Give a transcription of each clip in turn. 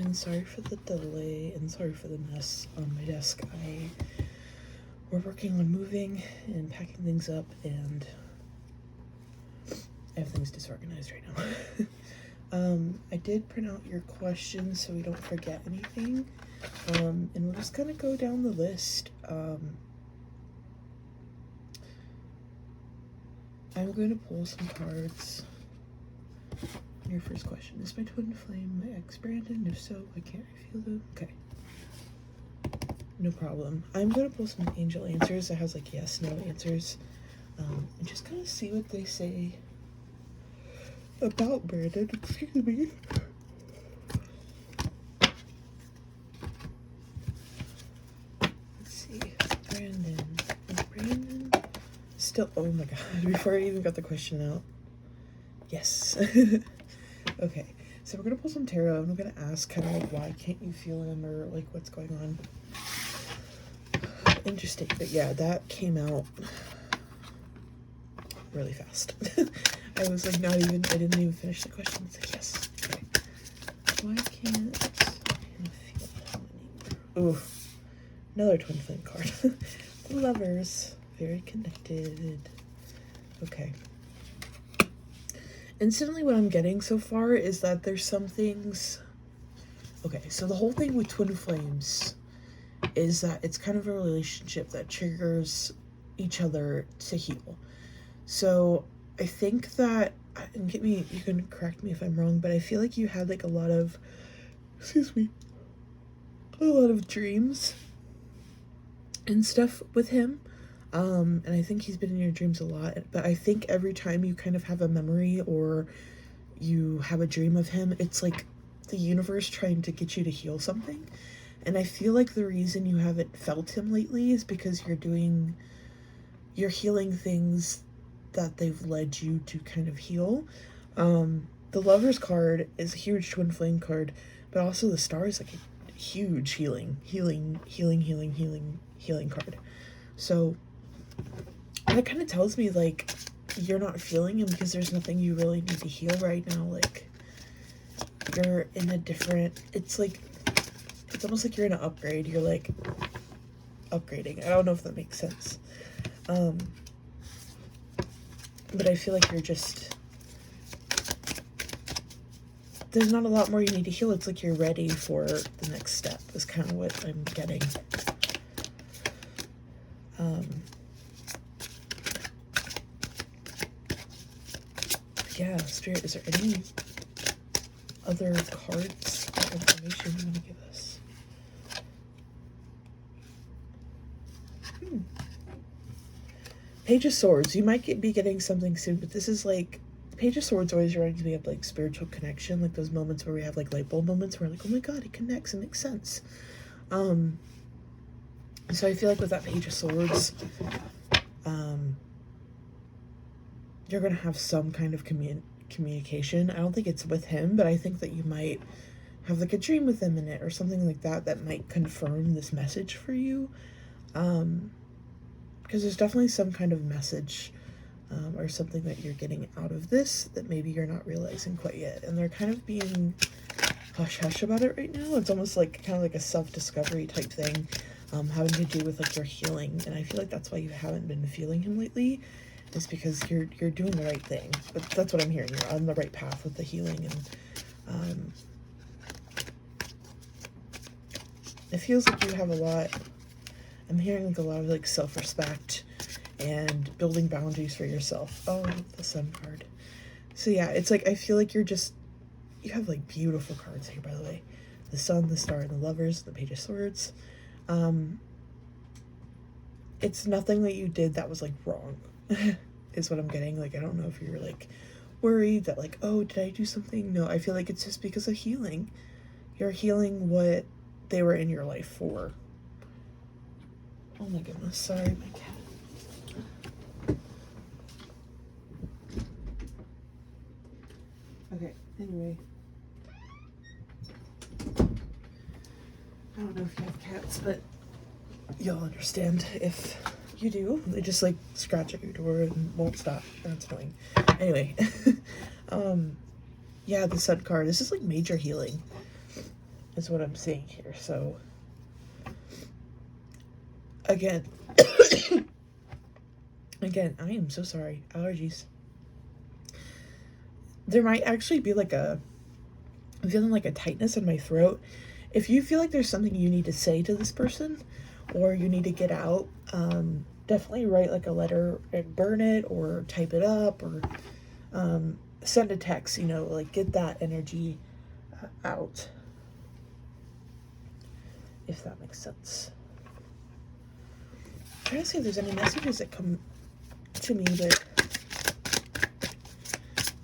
everyone. Sorry for the delay and sorry for the mess on my desk. We're working on moving and packing things up, and everything's disorganized right now. I did print out your questions so we don't forget anything. And we're just gonna go down the list. I'm going to pull some cards. Your first question, is my twin flame my ex Brandon? If so, why can't I feel them? Okay. No problem. I'm going to pull some angel answers that has like yes, no answers. And just kind of see what they say about Brandon. Excuse me. Let's see. Brandon. Is Brandon still, oh my god, before I even got the question out. Yes. Okay, so we're gonna pull some tarot and we're gonna ask kind of like why can't you feel him, or like what's going on. Interesting, but yeah, that came out really fast. I was like I didn't even finish the question. It's like, yes. Okay. Why can't I feel him anymore? Ooh, another twin flame card. The Lovers. Very connected. Okay. Instantly what I'm getting so far is that there's some things... Okay, so the whole thing with twin flames is that it's kind of a relationship that triggers each other to heal. So I think that, and you can correct me if I'm wrong, but I feel like you had like a lot of, a lot of dreams and stuff with him. And I think he's been in your dreams a lot, but I think every time you kind of have a memory or you have a dream of him, it's like the universe trying to get you to heal something. And I feel like the reason you haven't felt him lately is because you're healing things that they've led you to kind of heal. The Lovers card is a huge twin flame card, but also the Star is like a huge healing card. So that kind of tells me like you're not feeling him because there's nothing you really need to heal right now. Like you're in a different, it's almost like you're in an upgrade. You're like upgrading. I don't know if that makes sense. But I feel like you're just, there's not a lot more you need to heal. It's like you're ready for the next step is kind of what I'm getting. Yeah, Spirit, is there any other cards or information you want to give us? Page of Swords. You might be getting something soon, but this is like, Page of Swords always reminds me of like spiritual connection, like those moments where we have like light bulb moments where we're like, oh my god, it connects, it makes sense. So I feel like with that Page of Swords, you're gonna have some kind of communication. I don't think it's with him, but I think that you might have like a dream with him in it or something like that that might confirm this message for you. Because there's definitely some kind of message or something that you're getting out of this that maybe you're not realizing quite yet. And they're kind of being hush-hush about it right now. It's almost like kind of like a self-discovery type thing, having to do with like your healing. And I feel like that's why you haven't been feeling him lately, is because you're doing the right thing. But that's what I'm hearing. You're on the right path with the healing, and it feels like you have a lot. I'm hearing like a lot of like self-respect and building boundaries for yourself. Oh, the Sun card. So yeah, it's like I feel like you have like beautiful cards here, by the way. The Sun, the Star, and the Lovers, the Page of Swords. It's nothing that you did that was like wrong. Is what I'm getting. Like I don't know if you're like worried that like, oh, did I do something? No, I feel like it's just because of healing. You're healing what they were in your life for. Oh my goodness, sorry, my cat. Okay, anyway. I don't know if you have cats, but you'll understand if you do. They just like scratch at your door and won't stop. That's annoying. Anyway, yeah, the Sun card. This is like major healing. is what I'm seeing here. So again, I am so sorry. Allergies. There might actually be like I'm feeling like a tightness in my throat. If you feel like there's something you need to say to this person or you need to get out, definitely write like a letter and burn it or type it up or send a text, like get that energy out, if that makes sense. I'm trying to see if there's any messages that come to me, but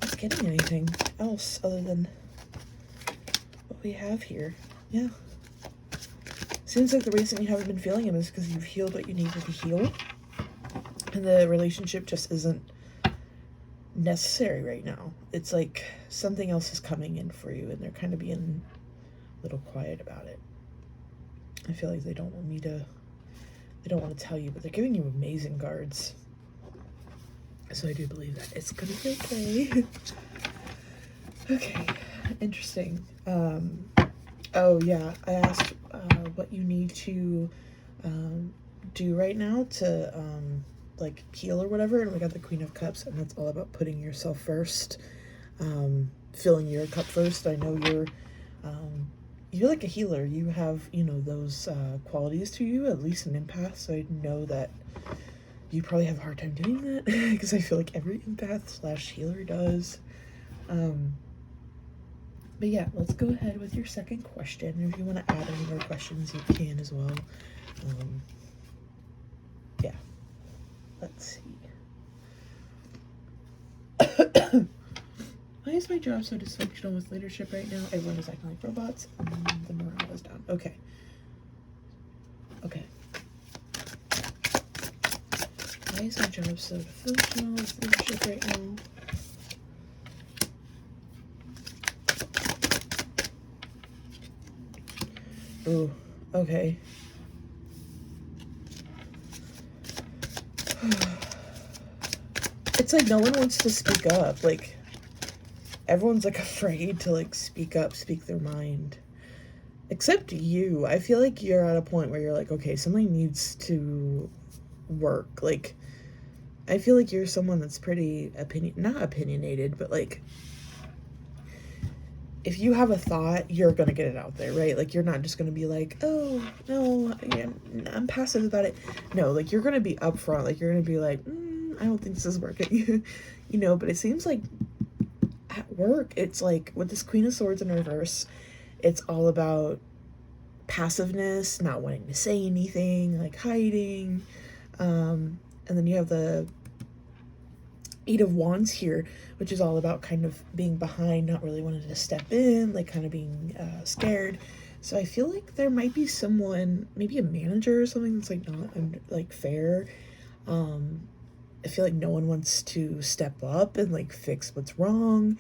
I'm not getting anything else other than what we have here. Yeah. Seems like the reason you haven't been feeling him is because you've healed what you needed to heal. And the relationship just isn't necessary right now. It's like something else is coming in for you and they're kind of being a little quiet about it. I feel like they don't want to tell you, but they're giving you amazing guards. So I do believe that it's gonna be okay. Okay, interesting. Oh yeah, I asked what you need to do right now to like heal or whatever, and we got the Queen of Cups, and that's all about putting yourself first, filling your cup first. I know you're like a healer. You have, those qualities to you, at least an empath, so I know that you probably have a hard time doing that because I feel like every empath / healer does. But yeah, let's go ahead with your second question. If you want to add any more questions, you can as well. Yeah, let's see. Why is my job so dysfunctional with leadership right now? Everyone is acting like robots and the morale is down. Okay. Why is my job so dysfunctional with leadership right now? Ooh, okay. It's like no one wants to speak up. Like, everyone's like afraid to like speak up, speak their mind. Except you. I feel like you're at a point where you're like, okay, something needs to work. Like, I feel like you're someone that's pretty not opinionated, but like, if you have a thought, you're gonna get it out there, right? Like, you're not just gonna be like, oh, no, I'm passive about it. No, like, you're gonna be upfront. Like, you're gonna be like, I don't think this is working, but it seems like at work, it's like, with this Queen of Swords in reverse, it's all about passiveness, not wanting to say anything, like hiding, and then you have the Eight of Wands here, which is all about kind of being behind, not really wanting to step in, like kind of being scared. So I feel like there might be someone, maybe a manager or something that's like not like fair. I feel like no one wants to step up and like fix what's wrong.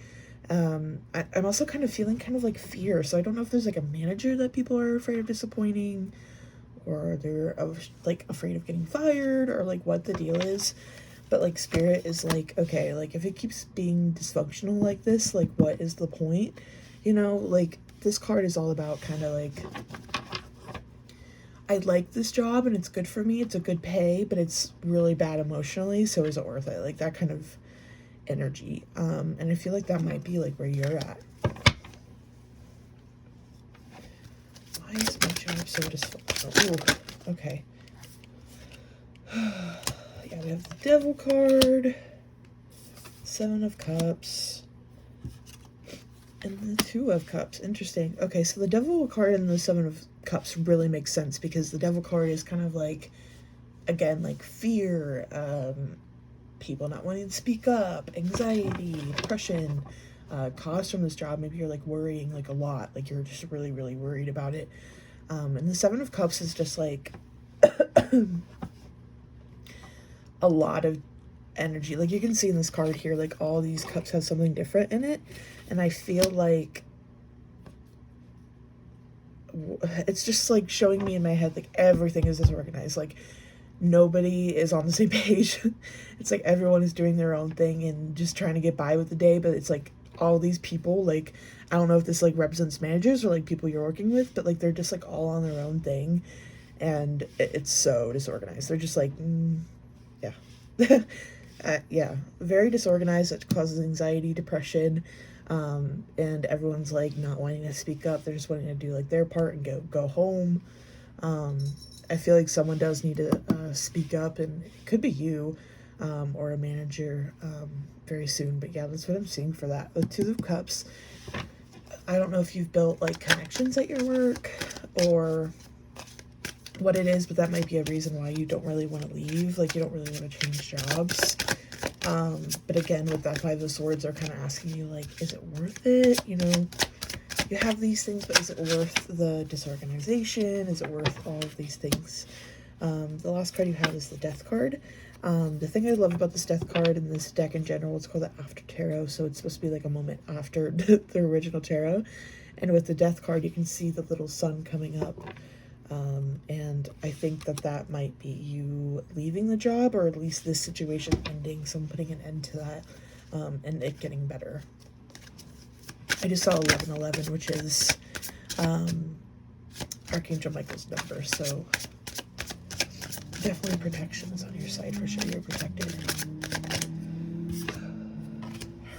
I'm also kind of feeling kind of like fear. So I don't know if there's like a manager that people are afraid of disappointing, or they're like afraid of getting fired, or like what the deal is. But like Spirit is like, okay, like if it keeps being dysfunctional like this, like what is the point? Like this card is all about kind of like, I like this job and it's good for me, it's a good pay, but it's really bad emotionally, so is it worth it? Like that kind of energy. And I feel like that might be like where you're at. Why is my job so dysfunctional? Ooh, okay. Yeah, we have the Devil card, Seven of Cups, and the Two of Cups. Interesting. Okay, so the Devil card and the Seven of Cups really makes sense, because the Devil card is kind of like, again, like fear, people not wanting to speak up, anxiety, depression, cause from this job. Maybe you're like worrying like a lot, like you're just really, really worried about it. And the Seven of Cups is just like a lot of energy. Like you can see in this card here, like all these cups have something different in it, and I feel like it's just like showing me in my head like everything is disorganized, like nobody is on the same page. It's like everyone is doing their own thing and just trying to get by with the day, but it's like all these people, like, I don't know if this, like, represents managers or, like, people you're working with, but, like, they're just, like, all on their own thing, and it's so disorganized. They're just, like, yeah. Yeah, very disorganized. It causes anxiety, depression, and everyone's, like, not wanting to speak up. They're just wanting to do, like, their part and go home. I feel like someone does need to speak up, and it could be you, or a manager, very soon. But yeah, that's what I'm seeing for that. The Two of Cups, I don't know if you've built, like, connections at your work or what it is, but that might be a reason why you don't really want to leave. Like, you don't really want to change jobs. But again, with that Five of Swords, they're kind of asking you, like, is it worth it? You know, you have these things, but is it worth the disorganization? Is it worth all of these things? The last card you have is the Death card. The thing I love about this Death card and this deck in general, it's called the After Tarot, so it's supposed to be like a moment after the original tarot. And with the Death card, you can see the little sun coming up. And I think that that might be you leaving the job, or at least this situation ending, someone putting an end to that, and it getting better. I just saw 1111, which is Archangel Michael's number, so definitely protection is on your side for sure. You're protected.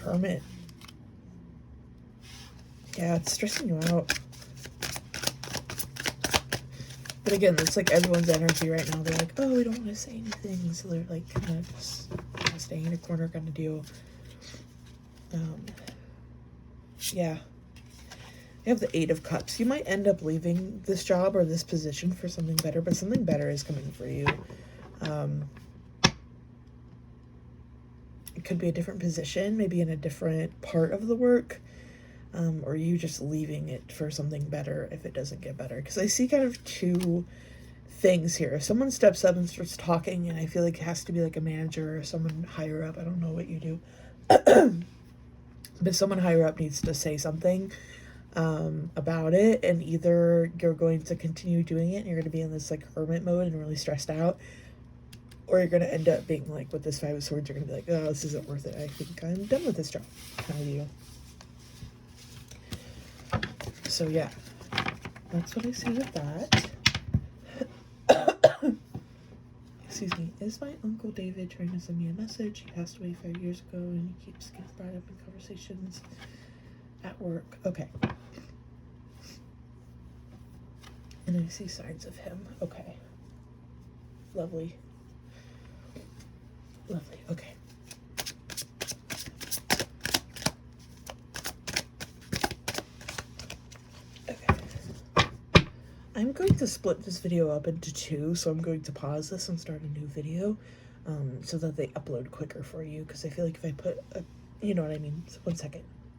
Hermit. Yeah, it's stressing you out. But again, it's like everyone's energy right now. They're like, oh, we don't want to say anything. So they're like kind of just staying in a corner kind of deal. Yeah. You have the Eight of Cups. You might end up leaving this job or this position for something better, but something better is coming for you. It could be a different position, maybe in a different part of the work. Or you just leaving it for something better if it doesn't get better. Because I see kind of two things here. If someone steps up and starts talking, and I feel like it has to be like a manager or someone higher up. I don't know what you do. But someone higher up needs to say something about it. And either you're going to continue doing it and you're going to be in this like hermit mode and really stressed out. Or you're going to end up being like with this Five of Swords, you're going to be like, oh, this isn't worth it. I think I'm done with this job. Kind of deal. So yeah, that's what I see with that. Excuse me. Is my Uncle David trying to send me a message? He passed away 5 years ago and he keeps getting brought up in conversations at work. Okay. And I see signs of him. Okay. Lovely. Lovely. Okay. I'm going to split this video up into two, so I'm going to pause this and start a new video, so that they upload quicker for you, because I feel like if I put a, you know what I mean, so 1 second.